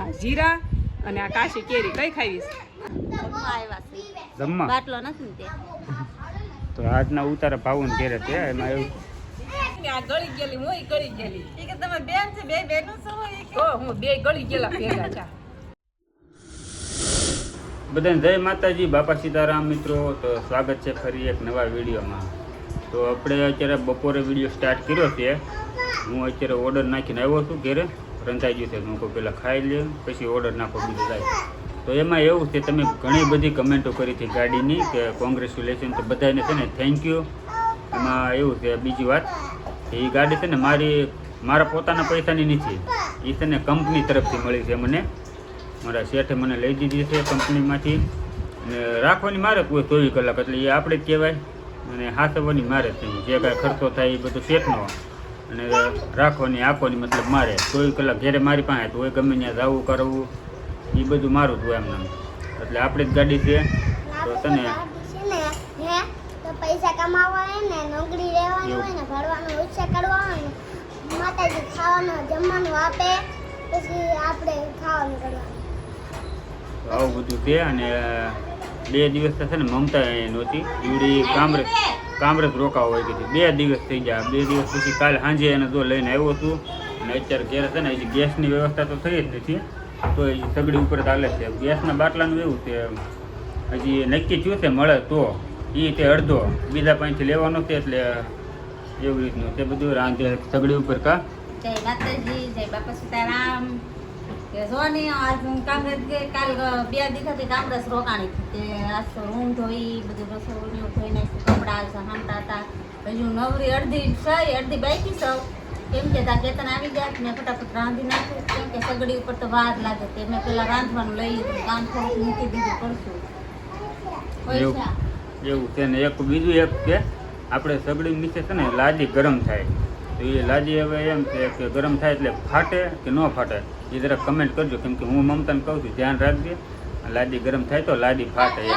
આ જીરા અને આ કાશી કેરી કઈ ખાવીશ? જમવા બાટલો નથી તે તો આજના ઉતારા ભાવન ઘેરે છે એમાં એવું આ ગળી ગયેલી હું ગળી ગયેલી એ કે તમે બેન છે બે બેનો છો તો હું બે ગળી ગયેલા ભેગા છે. બધાને જય માતાજી, બાપા સીતારામ મિત્રો. તો સ્વાગત છે ફરી એક નવા વિડીયોમાં. તો આપણે અત્યારે બપોરે વિડીયો સ્ટાર્ટ કર્યો છે. હું અત્યારે ઓર્ડર નાખીને આવ્યો છું ઘેરે, રંધાઈ ગયું છે. હું કોઈ પહેલાં ખાઈ લે પછી ઓર્ડર નાખો બીજું જાય. તો એમાં એવું છે, તમે ઘણી બધી કમેન્ટો કરી હતી ગાડીની કે કોંગ્રેચ્યુલેશન, તો બધાને છે ને થેન્ક યુ. એમાં એવું છે બીજી વાત, એ ગાડી છે ને મારા પોતાના પૈસાની નથી, એ છે ને કંપની તરફથી મળી છે મને. મારા શેઠે મને લઈ દીધી છે કંપનીમાંથી, અને રાખવાની મારે કોઈ 24 કલાક, એટલે એ આપણે જ કહેવાય. અને હાથવવાની મારે જ, જે કાંઈ ખર્ચો થાય એ બધું શેઠનો, અને રાખવાની આપવાની મતલબ મારે. 24 કલાક ઘેરે મારી પાસે તો હોય, ગમે ત્યાં જવું કરવું એ બધું મારું જ હોય એમ નામ. એટલે આપણી જ ગાડી છે. તો છે ને પૈસા કમાવા હોય ને, નોકરી રહેવાનું હોય ને, ભણવાનું ઉચ્ચા કરવા હોય ને, માતાજી ખાવાનું જમવાનું આપે, પછી આપણે ખાવાનું કરવાનું. આવું બધું છે. અને 2 દિવસ છે ને મમતા નહોતી, ઈવડી કામરેજ રોકાવા હોય ગઈ હતી. 2 દિવસ થઈ ગયા. 2 દિવસ પછી કાલે સાંજે એને જો લઈને આવ્યો છું. અને અત્યારે ઘેર છે ને હજી ગેસની વ્યવસ્થા તો થઈ જ નથી, તો એ સગડી ઉપર ચાલે છે. ગેસના બાટલાનું એવું છે, હજી નક્કી થયું છે મળે તો એ તે અડધો બીજા પાસેથી લેવાનો છે, એટલે એવી રીતનું તે બધું રાંધે સગડી ઉપર. કા જય માતાજી, જય બાપા સીતારામ. કે જો ને આજ હું કામરેજ ગઈ, કાલ 2 દિવસથી કામરેજ રોકાણી હતી. તે આજ તો રૂમ ધોઈ, બધું રસોડું ધોઈ નાખ્યું, કપડાં સાંભળતા હતા. હજુ નવરી અડધી બાકી સૌ કેમ કે કેતન આવી ગયા, મેં ફટાફટ રાંધી નાખ્યું. કેમ કે સગડી ઉપર તો વાર લાગે, તે મેં પેલા રાંધવાનું લઈ લીધું, કામ થોડુંક મૂકી દીધું પડશું. એવું છે ને એક બીજું એક કે આપણે સગડી નીચે છે ને લાદી ગરમ થાય, તો એ લાદી હવે એમ છે કે ગરમ થાય એટલે ફાટે કે ન ફાટે એ જરાક કમેન્ટ કરજો. કેમ કે હું મમતાને કહું છું ધ્યાન રાખજે, લાદી ગરમ થાય તો લાદી ફાટે એમ.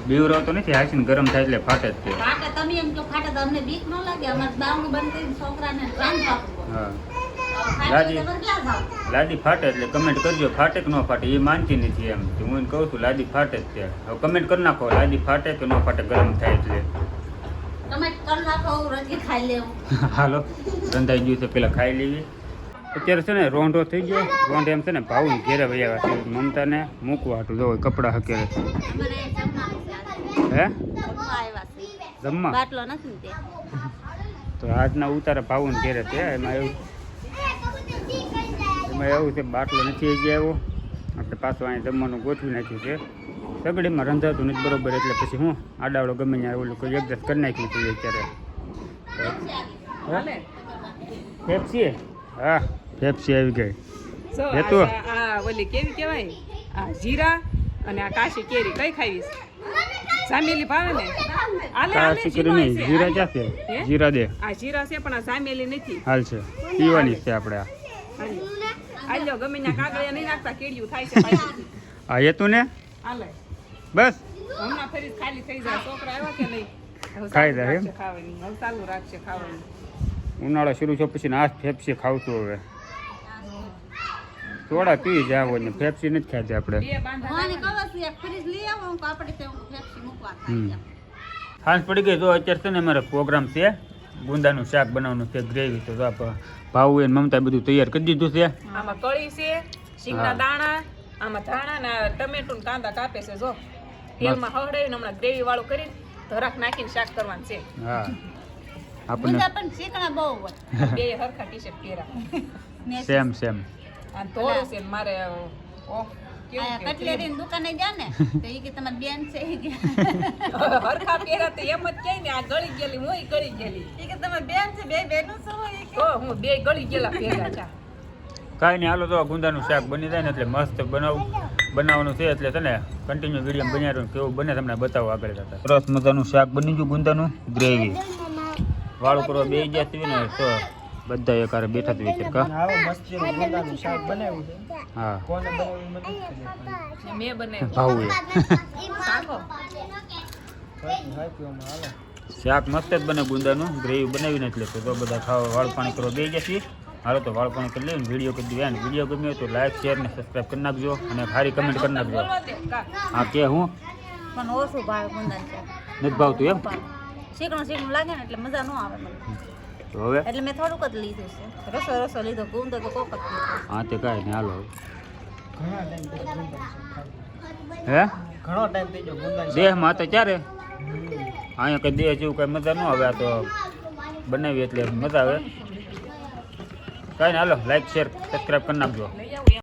બીવરાવ તો નથી, હાસીને ગરમ થાય એટલે ફાટે જ છે. તમે એમ કહો ફાટે તો અમને બીક ન લાગે, અમારે બાવણું બંધ કરીને છોકરાને રાંધવા. હા, લાદી ફાટે એટલે કમેન્ટ કરજો, ફાટે કે ન ફાટે એ માનતી નથી એમ. તો હું એને કહું છું લાદી ફાટે જ છે. હવે કમેન્ટ કરી નાખો લાદી ફાટે કે ન ફાટે ગરમ થાય એટલે. કમેન્ટ કરી નાખો, રોટલી ખાઈ લેવું. હાલો, રંધાઈ ગયું છે, પેલા ખાઈ લેવી. અત્યારે છે ને રોંઢો થઈ ગયો. રોંઢ એમ છે ને ભાવું ઘેરે વૈયા છે, મમતાને મૂકવા હતું. જો કપડાં હકેરે હે જમવા બાટલો નથી તે તો આજના ઉતારા ભાવું ઘેરે છે. એમાં એવું છે બાટલો નથી હજી આવ્યો. આપણે પાછું અહીંયા જમવાનું ગોઠવી નાખ્યું છે. સગડીમાં રંધાતું નથી બરોબર, એટલે પછી હું આડાવડો ગમે ત્યાં ઓલું કોઈ એડજસ્ટ કરી નાખ્યું છે અત્યારે. ફેફસી, હા ફેફસી આવી ગઈ. આ ઓલી કેવી કહેવાય, આ જીરા અને આ કાશી કેરી કઈ ખાવીશ? જામેલી ભાવે ને? જીરા ક્યાં છે? જીરા દે. આ જીરા છે પણ આ જામેલી નથી. હાલ છે, પીવાની છે આપણે. આલ્યો ગમે ત્યાં કાગળિયા નહીં નાખતા, કેડિયું થાય છે. આ હેતું ને હાલે બસ હમણાં ફરી ખાલી થઈ જાય. છોકરા આવ્યા કે નહીં, ખાઈ જાય એમ. ખાવાની હવે ચાલુ રાખશે ખાવાનું. ઉનાળો શરૂ થયો પછી આ ફેફસી ખાવતું. હવે થોડા પી જાવ ને ફેફસી નથી ખાતી આપણે. સાંજ પડી ગઈ. તો અત્યારે છે ને અમારે પ્રોગ્રામ છે, ગુંદાનું શાક બનાવવાનું છે, ગ્રેવી. તો ભાવું એને મમતા બધું તૈયાર કરી દીધું છે. આમાં કળી છે, શીંગના દાણા, આમાં ધાણા ને ટમેટું કાંદા કાપે છે. જો તેલમાં હવડાવીને હમણાં ગ્રેવી વાળું કરીને ધરાક નાખીને શાક કરવાનું છે. હા, આપણે પણ શીકણા બહુ હોય. બે હરખા ટી-શર્ટ પહેરા, સેમ આ ધોળું છે મારે. કટલેરી દુકાને ગયા ને તો એ કે તમારી બેન છે, હરખા પહેરા તો એમ જ કહે ને આ ગળી ગયેલી હું ગળી ગયેલી. એ કે તમારી બેન છે, બે બેનો છો તો હું બે ગળી ગયેલા ભેગા છે. કાંઈ નહીં, હાલો તો ગુંદાનું શાક બની જાય ને એટલે મસ્ત બનાવવાનું છે. એટલે તને કન્ટિન્યુ વિડીયો બનાવ્યો કેવું બને તમને બતાવો આગળ જતા. સરસ મજાનું શાક બની ગયું, ગુંદાનું ગ્રેવી વાળું કરવા બે ગયા છે ને, તો બધા એકારે બેઠા જ વિચાર કા હા મેં બનાવ્યું ભાવું શાકો. શાક મસ્ત જ બને ગુંદાનું ગ્રેવી બનાવીને એટલે તો બધા ખાવા વાળ પાણી કરવા બે જશે. હાલો તો વાળ પાણી કરી લઈને વિડીયો કરી દઈએ. વિડીયો ગમ્યો હોય તો લાઈક શેર ને સબસ્ક્રાઈબ કરી નાખજો અને સારી કમેન્ટ કરી નાખજો. બોલવા દે કા હા કે હું પણ ઓછું ભાવે ગુંદાનું શાક. નથી ભાવતું એમ શીકણું લાગે ને એટલે મજા ન આવે મને. તો હવે એટલે મેં થોડુંક જ લીધું છે. રસો લીધો, ગુંદો તો કોક જ લીધો. હા તે કાંઈ નહીં હાલો હવે. હે ઘણો ટાઈમ થઈ ગયો ગુંદા દેહમાં તો ક્યારે અહીંયા કંઈ દેહ જેવું કંઈ મજા ન આવે. આ તો બનાવી એટલે મજા આવે. કાંઈ નહીં હાલો લાઈક શેર સબસ્ક્રાઈબ કરી નાખજો. લઈ આવું એમ.